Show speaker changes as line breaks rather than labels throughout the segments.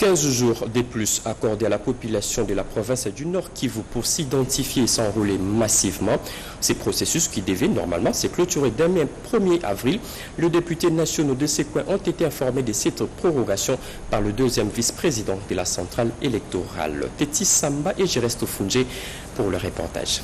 15 jours de plus accordés à la population de la province du Nord Kivu pour s'identifier et s'enrôler massivement. Ces processus qui devaient normalement se clôturer dès le 1er avril. Les députés nationaux de ces coins ont été informés de cette prorogation par le deuxième vice-président de la centrale électorale. Teti Samba et Geresto Funge pour le reportage.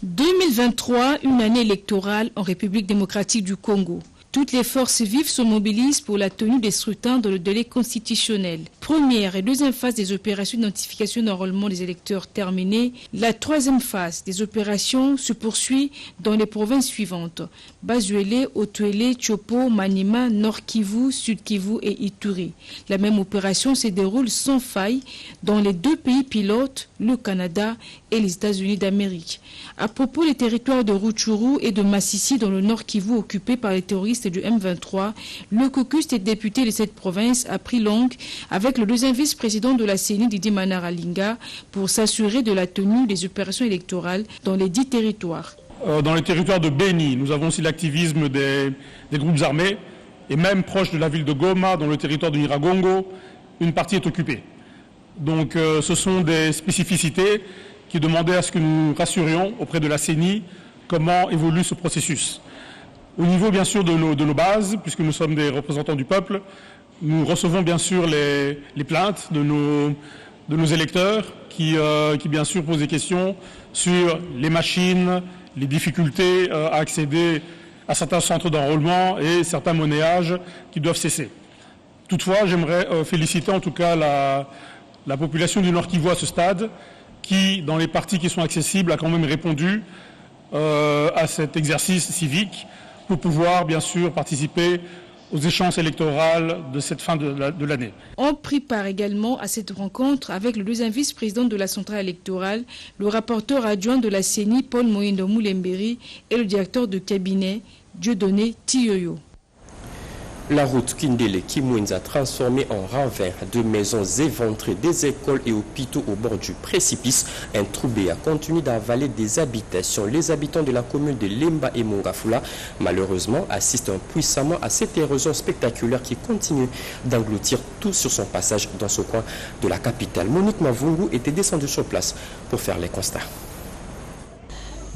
2023, une année électorale en République démocratique du Congo. Toutes les forces vives se mobilisent pour la tenue des scrutins dans le délai constitutionnel. Première et deuxième phase des opérations d'identification d'enrôlement des électeurs terminées, la troisième phase des opérations se poursuit dans les provinces suivantes: Bazuélé, Otuélé, Tchopo, Maniema, Nord Kivu, Sud Kivu et Ituri. La même opération se déroule sans faille dans les deux pays pilotes, le Canada et les États-Unis d'Amérique. À propos des territoires de Rutshuru et de Massissi dans le Nord Kivu occupés par les terroristes du M23, le caucus des députés de cette province a pris langue avec le deuxième vice-président de la CENI, Didier Manaralinga, pour s'assurer de la tenue des opérations électorales dans les 10 territoires.
Dans les territoires de Beni, nous avons aussi l'activisme des groupes armés, et même proche de la ville de Goma, dans le territoire de Nyiragongo, une partie est occupée. Donc ce sont des spécificités qui demandaient à ce que nous rassurions auprès de la CENI comment évolue ce processus. Au niveau bien sûr de nos bases, puisque nous sommes des représentants du peuple, nous recevons bien sûr les plaintes de nos électeurs qui bien sûr posent des questions sur les machines, les difficultés à accéder à certains centres d'enrôlement et certains monnayages qui doivent cesser. Toutefois, j'aimerais féliciter en tout cas la population du Nord Kivu à ce stade, qui, dans les parties qui sont accessibles, a quand même répondu à cet exercice civique pour pouvoir, bien sûr, participer aux échéances électorales de cette fin de l'année.
On prit part également à cette rencontre avec le deuxième vice-président de la centrale électorale, le rapporteur adjoint de la CENI, Paul Mohindo Moulemberi, et le directeur de cabinet, Dieudonné Tiyoyo.
La route Kindele-Kimwenza transformée en ravin de maisons éventrées, des écoles et hôpitaux au bord du précipice. Un troubé a continué d'avaler des habitations. Les habitants de la commune de Lemba et Mongafula, malheureusement, assistent impuissamment à cette érosion spectaculaire qui continue d'engloutir tout sur son passage dans ce coin de la capitale. Monique Mavungu était descendue sur place pour faire les constats.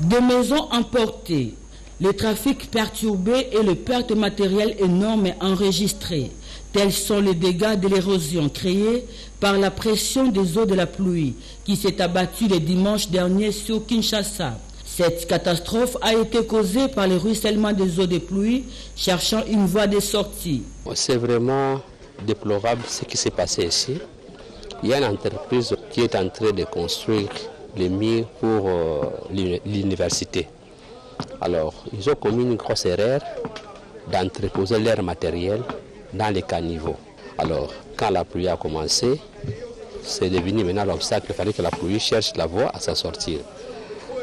Des maisons emportées, le trafic perturbé et le perte de matériel énorme enregistrées. Tels sont les dégâts de l'érosion créée par la pression des eaux de la pluie qui s'est abattue le dimanche dernier sur Kinshasa. Cette catastrophe a été causée par le ruissellement des eaux de pluie cherchant une voie de sortie.
C'est vraiment déplorable ce qui s'est passé ici. Il y a une entreprise qui est en train de construire les murs pour l'université. Alors, ils ont commis une grosse erreur d'entreposer leur matériel dans les caniveaux. Alors, quand la pluie a commencé, c'est devenu maintenant l'obstacle. Il fallait que la pluie cherche la voie à s'en sortir.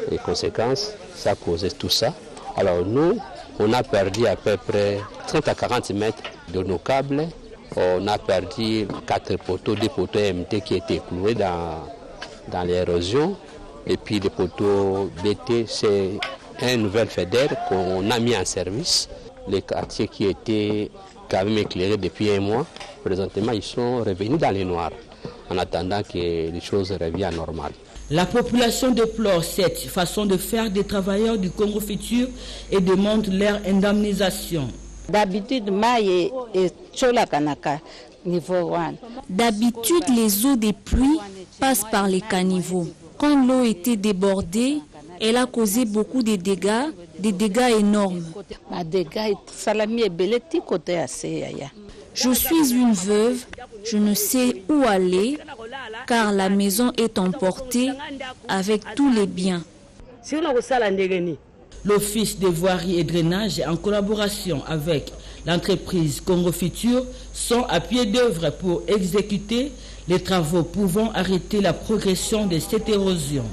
Les conséquences, ça a causé tout ça. Alors, nous, on a perdu à peu près 30 à 40 mètres de nos câbles. On a perdu 4 poteaux, des poteaux MT qui étaient cloués dans l'érosion. Et puis, les poteaux BT, c'est un nouvel FEDER qu'on a mis en service. Les quartiers qui étaient quand même éclairés depuis un mois, présentement, ils sont revenus dans les noirs, en attendant que les choses reviennent normales.
La population déplore cette façon de faire des travailleurs du Congo futur et demande leur indemnisation.
D'habitude,
les eaux des pluies passent par les caniveaux. Quand l'eau était débordée, elle a causé beaucoup de dégâts énormes. Je suis une veuve, je ne sais où aller car la maison est emportée avec tous les biens.
L'Office des voiries et drainage, en collaboration avec l'entreprise Congo Futur, sont à pied d'œuvre pour exécuter les travaux pouvant arrêter la progression de cette érosion.